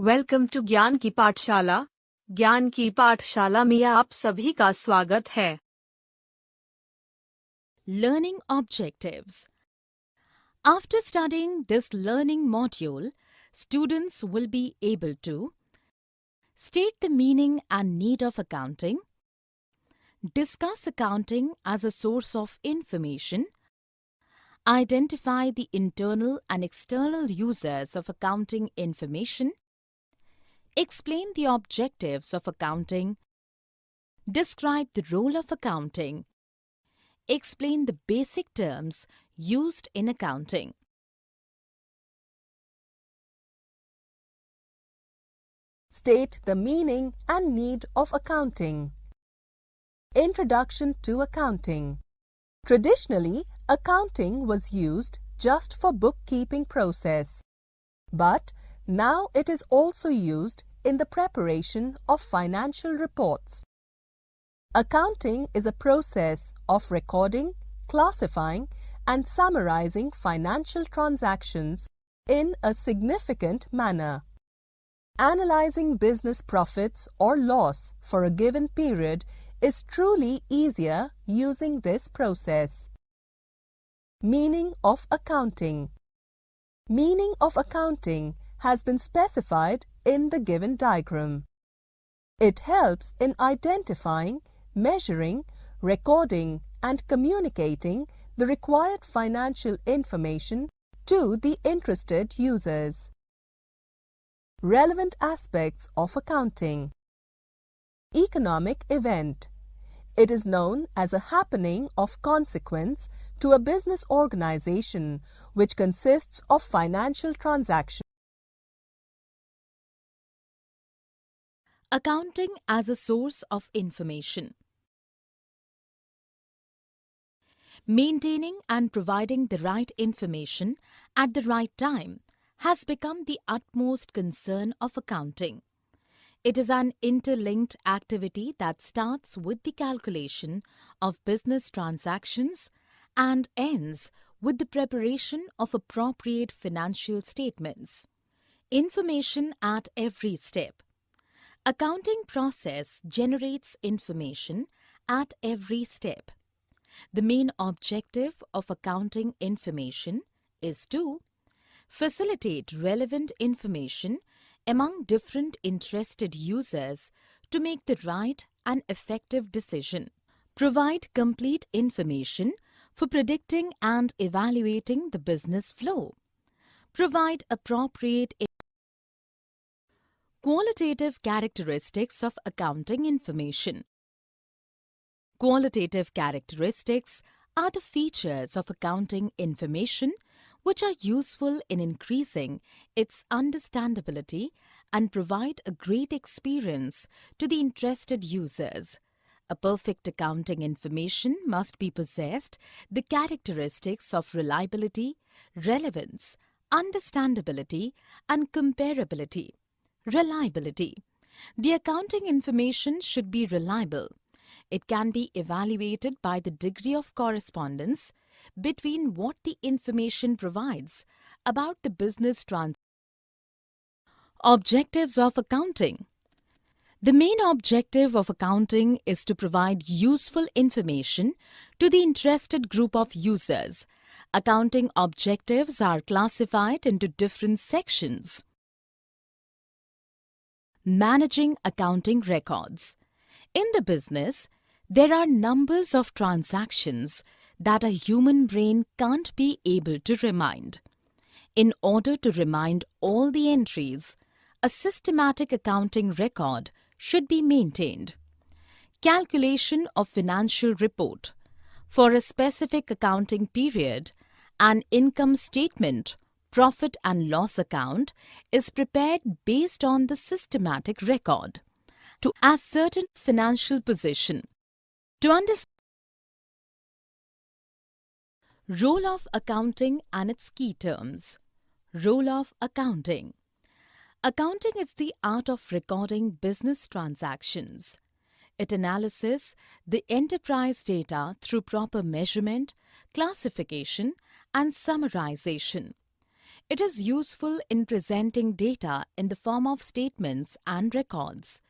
Welcome to ज्ञान की पाठशाला। ज्ञान की पाठशाला में आप सभी का स्वागत है। Learning objectives. After studying this learning module, students will be able to state the meaning and need of accounting, discuss accounting as a source of information, identify the internal and external users of accounting information, explain the objectives of accounting, describe the role of accounting, explain the basic terms used in accounting. State the meaning and need of accounting. Introduction to accounting. Traditionally, accounting was used just for bookkeeping process. But now it is also used in the preparation of financial reports. Accounting is a process of recording, classifying, and summarizing financial transactions in a significant manner. Analyzing business profits or loss for a given period is truly easier using this process. Meaning of accounting. Meaning of accounting has been specified in the given diagram. It helps in identifying, measuring, recording, and communicating the required financial information to the interested users. Relevant aspects of accounting. Economic event. It is known as a happening of consequence to a business organization which consists of financial transactions. Accounting as a source of information. Maintaining and providing the right information at the right time has become the utmost concern of accounting. It is an interlinked activity that starts with the calculation of business transactions and ends with the preparation of appropriate financial statements. Information at every step. Accounting process generates information at every step. The main objective of accounting information is to facilitate relevant information among different interested users to make the right and effective decision, provide complete information for predicting and evaluating the business flow, provide appropriate qualitative characteristics of accounting information. Qualitative characteristics are the features of accounting information which are useful in increasing its understandability and provide a great experience to the interested users. A perfect accounting information must be possessed the characteristics of reliability, relevance, understandability, and comparability. Reliability. The accounting information should be reliable. It can be evaluated by the degree of correspondence between what the information provides about the business transactions. Objectives of accounting. The main objective of accounting is to provide useful information to the interested group of users. Accounting objectives are classified into different sections. Managing accounting records. In the business, there are numbers of transactions that a human brain can't be able to remind. In order to remind all the entries, a systematic accounting record should be maintained. Calculation of financial report. For a specific accounting period, an income statement, profit and loss account is prepared based on the systematic record to ascertain financial position. To understand role of accounting and its key terms. Role of accounting. Accounting is the art of recording business transactions. It analyzes the enterprise data through proper measurement, classification, and summarization. It is useful in presenting data in the form of statements and records.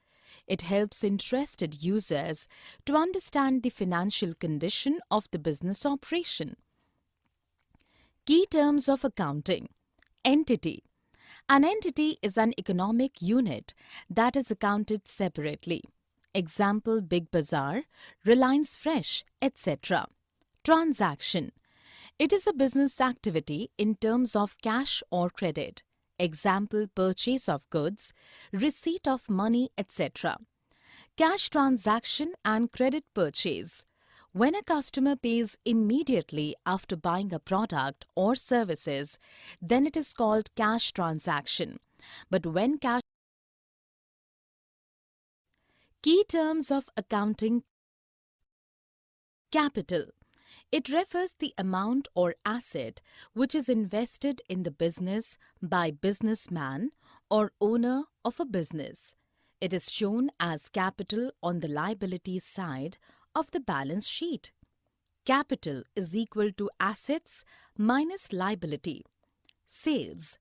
It helps interested users to understand the financial condition of the business operation. Key terms of accounting. Entity. An entity is an economic unit that is accounted separately. Example, Big Bazaar, Reliance Fresh, etc. Transaction. It is a business activity in terms of cash or credit. Example, purchase of goods, receipt of money, etc. Cash transaction and credit purchase. When a customer pays immediately after buying a product or services, then it is called cash transaction. But when cash. Key terms of accounting. Capital. It refers the amount or asset which is invested in the business by businessman or owner of a business. It is shown as capital on the liabilities side of the balance sheet. Capital is equal to assets minus liability. Sales.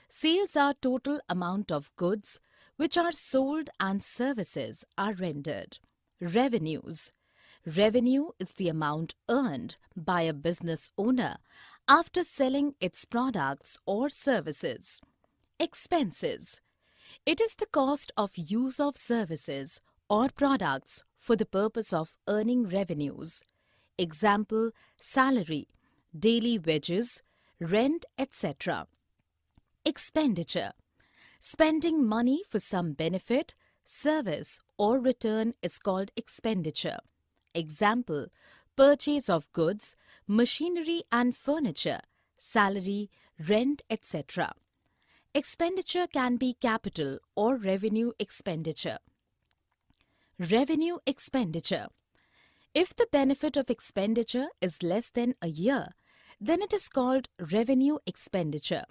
Sales are total amount of goods which are sold and services are rendered. Revenues. Revenue is the amount earned by a business owner after selling its products or services. Expenses. It is the cost of use of services or products for the purpose of earning revenues. Example, salary, daily wages, rent, etc. Expenditure. Spending money for some benefit, service or return is called expenditure. Example, purchase of goods, machinery and furniture, salary, rent, etc. Expenditure can be capital or revenue expenditure. Revenue expenditure. If the benefit of expenditure is less than a year, then it is called revenue expenditure.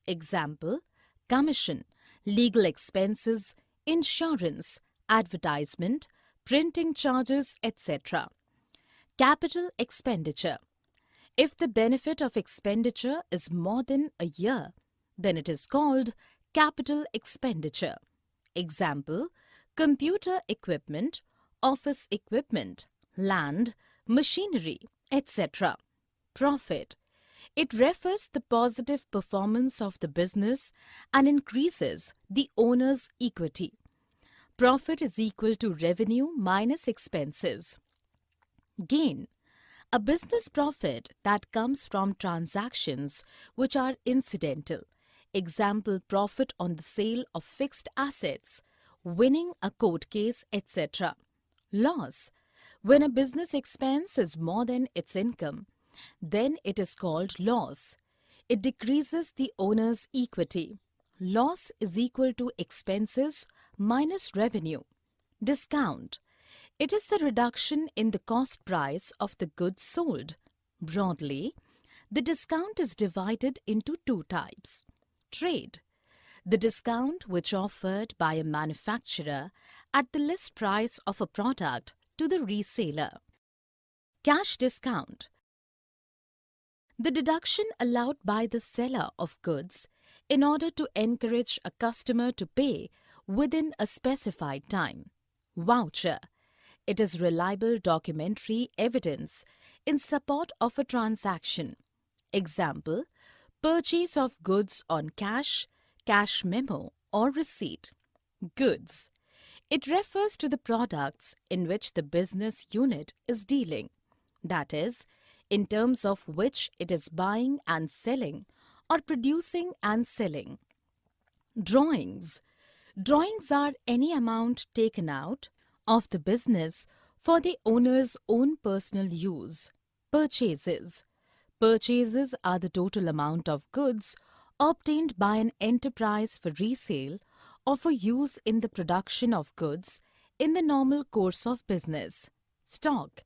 Example, commission, legal expenses, insurance, advertisement, printing charges, etc. Capital expenditure. If the benefit of expenditure is more than a year, then it is called capital expenditure. Example, computer equipment, office equipment, land, machinery, etc. Profit. It refers the positive performance of the business and increases the owner's equity. Profit is equal to revenue minus expenses. Gain. A business profit that comes from transactions which are incidental. Example, profit on the sale of fixed assets, winning a court case, etc. Loss. When a business expense is more than its income, then it is called loss. It decreases the owner's equity. Loss is equal to expenses minus revenue. Discount. It is the reduction in the cost price of the goods sold. Broadly, the discount is divided into two types. Trade. The discount which offered by a manufacturer at the list price of a product to the reseller. Cash discount. The deduction allowed by the seller of goods in order to encourage a customer to pay within a specified time. Voucher. It is reliable documentary evidence in support of a transaction. Example, purchase of goods on cash, cash memo or receipt. Goods. It refers to the products in which the business unit is dealing, that is, in terms of which it is buying and selling or producing and selling. Drawings. Drawings are any amount taken out of the business for the owner's own personal use. Purchases. Purchases are the total amount of goods obtained by an enterprise for resale or for use in the production of goods in the normal course of business. Stock.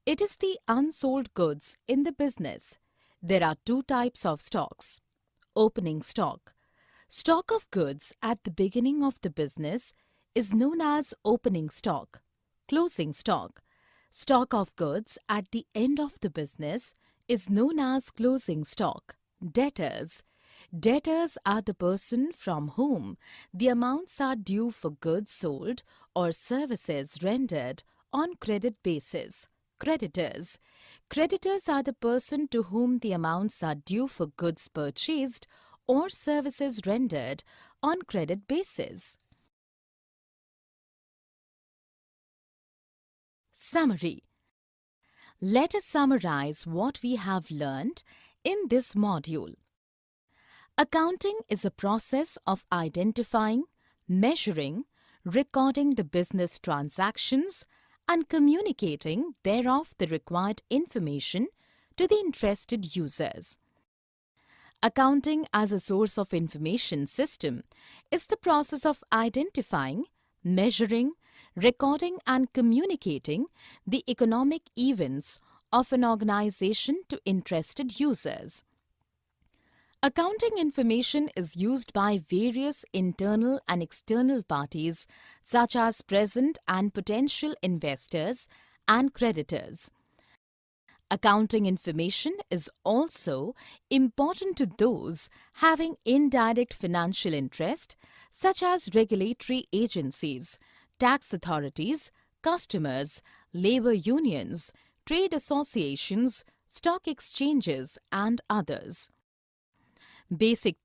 It is the unsold goods in the business. There are two types of stocks. Opening stock. Stock of goods at the beginning of the business is known as opening stock. Closing stock. Stock of goods at the end of the business is known as closing stock. Debtors. Debtors are the person from whom the amounts are due for goods sold or services rendered on credit basis. Creditors. Creditors are the person to whom the amounts are due for goods purchased or services rendered on credit basis. Summary. Let us summarize what we have learned in this module. Accounting is a process of identifying, measuring, recording the business transactions and communicating thereof the required information to the interested users. Accounting as a source of information system is the process of identifying, measuring, recording and communicating the economic events of an organization to interested users. Accounting information is used by various internal and external parties such as present and potential investors and creditors. Accounting information is also important to those having indirect financial interest such as regulatory agencies, tax authorities, customers, labor unions, trade associations, stock exchanges and others. Basic